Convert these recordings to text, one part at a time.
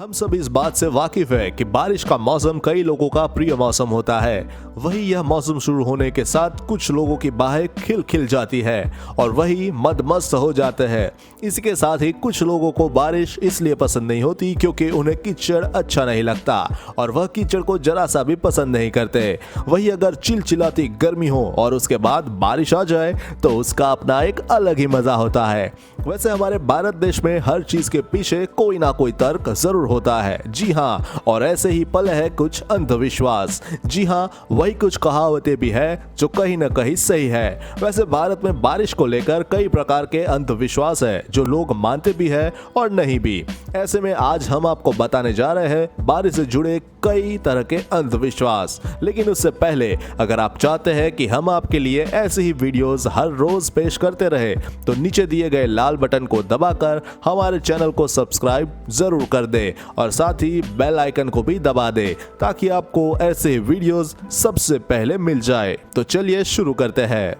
हम सब इस बात से वाकिफ है कि बारिश का मौसम कई लोगों का प्रिय मौसम होता है। वही यह मौसम शुरू होने के साथ कुछ लोगों की बाहें खिल खिल जाती है और वही मदमस्त हो जाते हैं। इसके साथ ही कुछ लोगों को बारिश इसलिए पसंद नहीं होती क्योंकि उन्हें कीचड़ अच्छा नहीं लगता और वह कीचड़ को जरा सा भी पसंद नहीं करते। वही अगर चिलचिलाती गर्मी हो और उसके बाद बारिश आ जाए तो उसका अपना एक अलग ही मजा होता है। वैसे हमारे भारत देश में हर चीज के पीछे कोई ना कोई तर्क जरूर होता है। जी हाँ, और ऐसे ही पल है कुछ अंधविश्वास। जी हाँ, वही कुछ कहावतें भी है जो कहीं ना कहीं सही है। वैसे भारत में बारिश को लेकर कई प्रकार के अंधविश्वास है जो लोग मानते भी है और नहीं भी। ऐसे में आज हम आपको बताने जा रहे हैं बारिश से जुड़े कई तरह के अंधविश्वास। लेकिन उससे पहले अगर आप चाहते हैं कि हम आपके लिए ऐसे ही वीडियोस हर रोज पेश करते रहे तो नीचे दिए गए लाल बटन को दबाकर हमारे चैनल को सब्सक्राइब जरूर कर दे और साथ ही बेल आइकन को भी दबा दे ताकि आपको ऐसे वीडियोस सबसे पहले मिल जाए। तो चलिए शुरू करते हैं।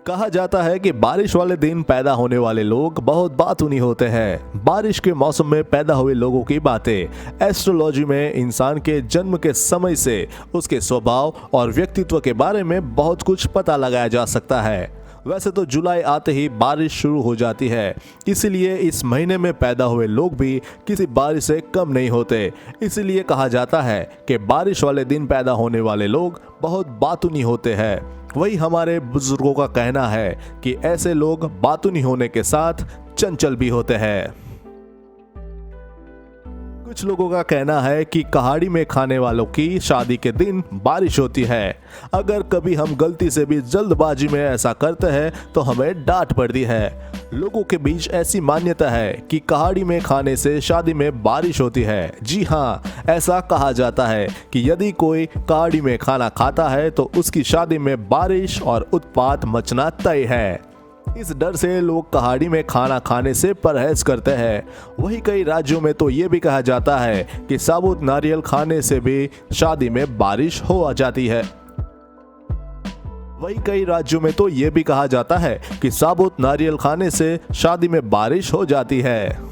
कहा जाता है कि बारिश वाले दिन पैदा होने वाले लोग बहुत बातूनी होते हैं। बारिश के मौसम में पैदा हुए लोगों की बातें एस्ट्रोलॉजी में इंसान के जन्म के समय से उसके स्वभाव और व्यक्तित्व के बारे में बहुत कुछ पता लगाया जा सकता है। वैसे तो जुलाई आते ही बारिश शुरू हो जाती है, इसीलिए इस महीने में पैदा हुए लोग भी किसी बारिश से कम नहीं होते। इसीलिए कहा जाता है कि बारिश वाले दिन पैदा होने वाले लोग बहुत बातूनी होते हैं। वही हमारे बुजुर्गों का कहना है कि ऐसे लोग बातूनी होने के साथ चंचल भी होते हैं। कुछ लोगों का कहना है कि कहाड़ी में खाने वालों की शादी के दिन बारिश होती है। अगर कभी हम गलती से भी जल्दबाजी में ऐसा करते हैं तो हमें डांट पड़ती है। लोगों के बीच ऐसी मान्यता है कि कहाड़ी में खाने से शादी में बारिश होती है। जी हाँ, ऐसा कहा जाता है कि यदि कोई कहाड़ी में खाना खाता है तो उसकी शादी में बारिश और उत्पात मचना तय है। इस डर से लोग कहाड़ी में खाना खाने से परहेज करते हैं। वही कई राज्यों में तो ये भी कहा जाता है कि साबुत नारियल खाने से भी शादी में बारिश हो जाती है। वही कई राज्यों में तो ये भी कहा जाता है कि साबुत नारियल खाने से शादी में बारिश हो जाती है।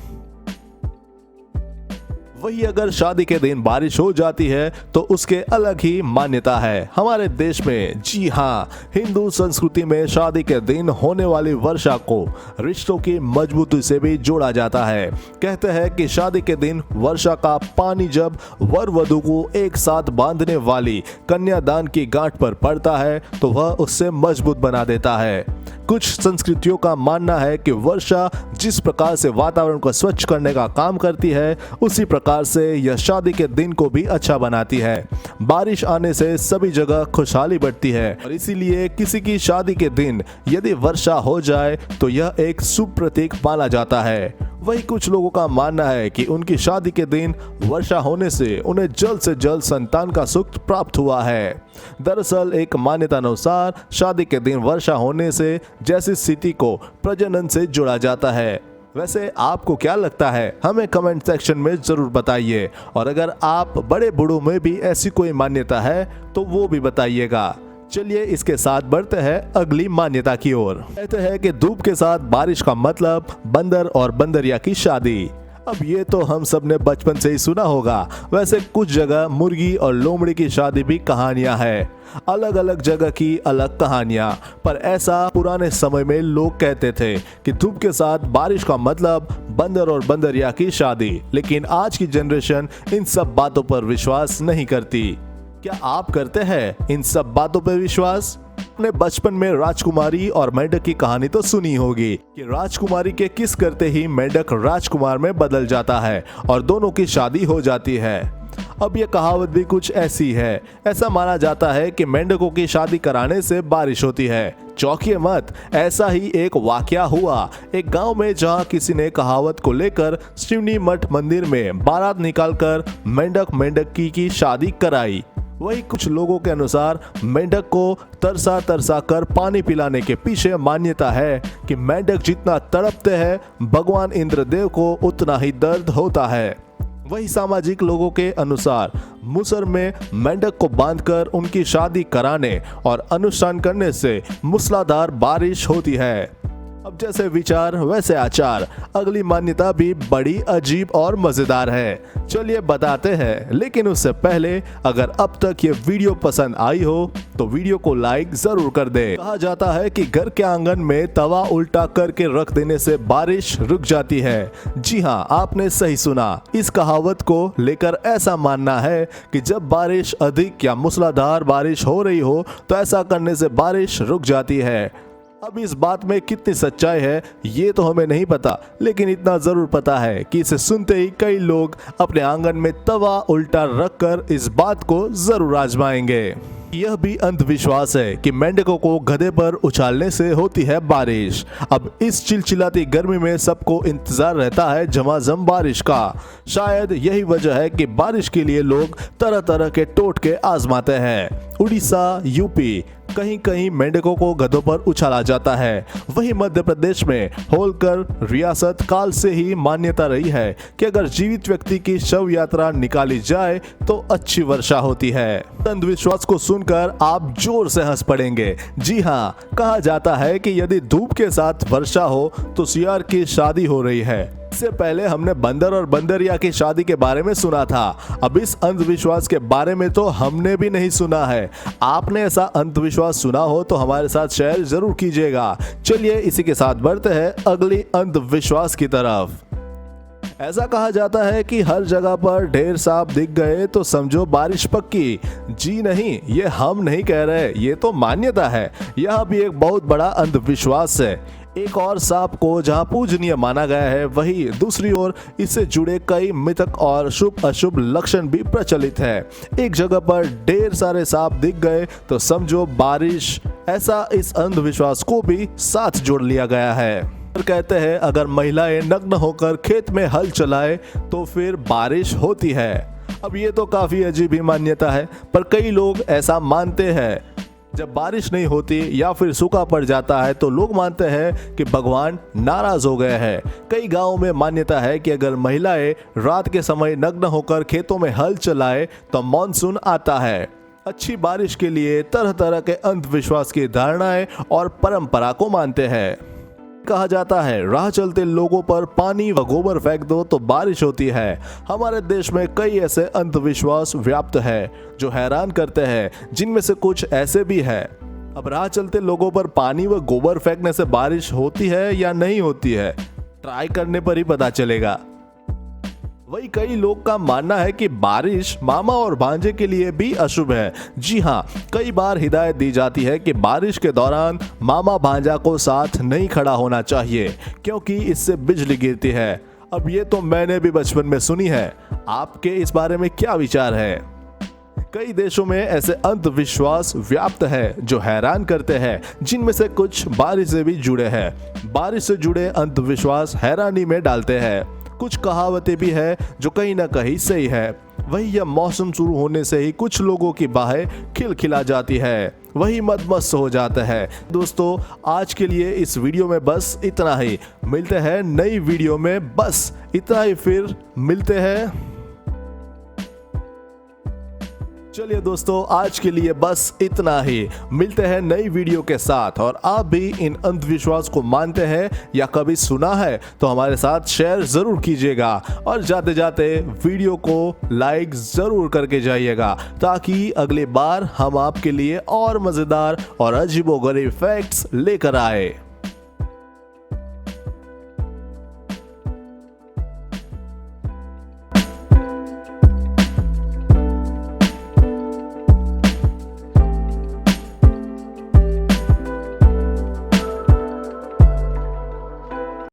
वही अगर शादी के दिन बारिश हो जाती है तो उसके अलग ही मान्यता है हमारे देश में। जी हाँ, हिंदू संस्कृति में शादी के दिन होने वाली वर्षा को रिश्तों की मजबूती से भी जोड़ा जाता है। कहते हैं कि शादी के दिन वर्षा का पानी जब वर वधू को एक साथ बांधने वाली कन्यादान की गांठ पर पड़ता है तो वह उससे मजबूत बना देता है। कुछ संस्कृतियों का मानना है कि वर्षा जिस प्रकार से वातावरण को स्वच्छ करने का काम करती है उसी प्रकार से यह शादी के दिन को भी अच्छा बनाती है। बारिश आने से सभी जगह खुशहाली बढ़ती है और इसीलिए किसी की शादी के दिन यदि वर्षा हो जाए तो यह एक शुभ प्रतीक माना जाता है। वही कुछ लोगों का मानना है कि उनकी शादी के दिन वर्षा होने से उन्हें जल्द से जल्द संतान का सुख प्राप्त हुआ है। दरअसल एक मान्यता अनुसार शादी के दिन वर्षा होने से जैसी स्थिति को प्रजनन से जोड़ा जाता है। वैसे आपको क्या लगता है, हमें कमेंट सेक्शन में जरूर बताइए और अगर आप बड़े बूढ़ों में भी ऐसी कोई मान्यता है तो वो भी बताइएगा। चलिए इसके साथ बढ़ते हैं अगली मान्यता की ओर। कहते हैं कि धूप के साथ बारिश का मतलब बंदर और बंदरिया की शादी। अब ये तो हम सब ने बचपन से ही सुना होगा। वैसे कुछ जगह मुर्गी और लोमड़ी की शादी भी कहानियां हैं। अलग अलग जगह की अलग कहानियां, पर ऐसा पुराने समय में लोग कहते थे कि धूप के साथ बारिश का मतलब बंदर और बंदरिया की शादी। लेकिन आज की जनरेशन इन सब बातों पर विश्वास नहीं करती। क्या आप करते हैं इन सब बातों पर विश्वास? अपने बचपन में राजकुमारी और मेंढक की कहानी तो सुनी होगी कि राजकुमारी के किस करते ही मेंढक राजकुमार में बदल जाता है और दोनों की शादी हो जाती है। अब यह कहावत भी कुछ ऐसी है। ऐसा माना जाता है कि मेंढकों की शादी कराने से बारिश होती है। चौंकिए मत, ऐसा ही एक वाकया हुआ एक गांव में जहां किसी ने कहावत को लेकर शिवनी मठ मंदिर में बारात निकालकर मेंढक मेंढकी की शादी कराई। वही कुछ लोगों के अनुसार मेंढक को तरसा तरसा कर पानी पिलाने के पीछे मान्यता है कि मेंढक जितना तड़पते हैं भगवान इंद्रदेव को उतना ही दर्द होता है। वही सामाजिक लोगों के अनुसार मुसर में मेंढक को बांधकर उनकी शादी कराने और अनुष्ठान करने से मूसलाधार बारिश होती है। अब जैसे विचार वैसे आचार, अगली मान्यता भी बड़ी अजीब और मजेदार है। चलिए बताते हैं, लेकिन उससे पहले अगर अब तक ये वीडियो पसंद आई हो तो वीडियो को लाइक जरूर कर दे। कहा जाता है कि घर के आंगन में तवा उल्टा करके रख देने से बारिश रुक जाती है। जी हाँ, आपने सही सुना। इस कहावत को लेकर ऐसा मानना है कि जब बारिश अधिक या मूसलाधार बारिश हो रही हो तो ऐसा करने से बारिश रुक जाती है। अब इस बात में कितनी सच्चाई है ये तो हमें नहीं पता, लेकिन इतना जरूर पता है कि इसे सुनते ही कई लोग अपने आंगन में तवा उल्टा रखकर इस बात को जरूर आजमाएंगे। यह भी अंधविश्वास है कि मेंढकों को गधे पर उछालने से होती है बारिश। अब इस चिलचिलाती गर्मी में सबको इंतजार रहता है झमाझम बारिश का। शायद यही वजह है कि बारिश के लिए लोग तरह तरह के टोटके आजमाते हैं। उड़ीसा, यूपी, कहीं कहीं मेंढकों को गधों पर उछाला जाता है। वहीं मध्य प्रदेश में होलकर रियासत काल से ही मान्यता रही है कि अगर जीवित व्यक्ति की शव यात्रा निकाली जाए तो अच्छी वर्षा होती है। अंधविश्वास को सुनकर आप जोर से हंस पड़ेंगे। जी हाँ, कहा जाता है कि यदि धूप के साथ वर्षा हो तो सियार की शादी हो रही है। इससे पहले हमने बंदर और बंदरिया की शादी के बारे में सुना था। अब इस अंधविश्वास के बारे में तो हमने भी नहीं सुना है। आपने ऐसा अंधविश्वास सुना हो तो हमारे साथ शेयर जरूर कीजिएगा। चलिए इसी के साथ बढ़ते हैं अगली अंधविश्वास की तरफ। ऐसा कहा जाता है कि हर जगह पर ढेर सांप दिख गए तो समझो बारिश पक्की। जी नहीं, ये हम नहीं कह रहे, ये तो मान्यता है। यह भी एक बहुत बड़ा अंधविश्वास है। एक और सांप को जहां पूजनीय माना गया है, वही दूसरी ओर इससे जुड़े कई मिथक और शुभ अशुभ लक्षण भी प्रचलित है। एक जगह पर ढेर सारे सांप दिख गए तो समझो बारिश, ऐसा इस अंधविश्वास को भी साथ जोड़ लिया गया है। कहते हैं अगर महिलाएं नग्न होकर खेत में हल चलाए तो फिर बारिश होती है। अब ये तो काफी अजीब ही मान्यता है, पर कई लोग ऐसा मानते हैं। जब बारिश नहीं होती या फिर सूखा पड़ जाता है तो लोग मानते हैं कि भगवान नाराज हो गए हैं। कई गांवों में मान्यता है कि अगर महिलाएं रात के समय नग्न होकर खेतों में हल चलाए तो मॉनसून आता है। अच्छी बारिश के लिए तरह तरह के अंधविश्वास की धारणाएं और परंपरा को मानते हैं। कहा जाता है राह चलते लोगों पर पानी व गोबर फेंक दो तो बारिश होती है। हमारे देश में कई ऐसे अंधविश्वास व्याप्त है जो हैरान करते हैं, जिनमें से कुछ ऐसे भी है। अब राह चलते लोगों पर पानी व गोबर फेंकने से बारिश होती है या नहीं होती है, ट्राई करने पर ही पता चलेगा। वही कई लोग का मानना है कि बारिश मामा और भांजे के लिए भी अशुभ है। जी हाँ, कई बार हिदायत दी जाती है कि बारिश के दौरान मामा भांजा को साथ नहीं खड़ा होना चाहिए क्योंकि इससे बिजली गिरती है। अब ये तो मैंने भी बचपन में सुनी है। आपके इस बारे में क्या विचार है? कई देशों में ऐसे अंधविश्वास व्याप्त है जो हैरान करते हैं, जिनमें से कुछ बारिश से भी जुड़े हैं। बारिश से जुड़े अंधविश्वास हैरानी में डालते हैं। कुछ कहावतें भी है जो कहीं ना कहीं सही है। वही यह मौसम शुरू होने से ही कुछ लोगों की बाहें खिलखिला जाती है, वही मदमस्त हो जाता है। दोस्तों, आज के लिए इस वीडियो में बस इतना ही। मिलते हैं नई वीडियो में, बस इतना ही, फिर मिलते हैं। चलिए दोस्तों, आज के लिए बस इतना ही। मिलते हैं नई वीडियो के साथ। और आप भी इन अंधविश्वास को मानते हैं या कभी सुना है तो हमारे साथ शेयर जरूर कीजिएगा। और जाते जाते वीडियो को लाइक जरूर करके जाइएगा, ताकि अगली बार हम आपके लिए और मजेदार और अजीबोगरीब फैक्ट्स लेकर आए।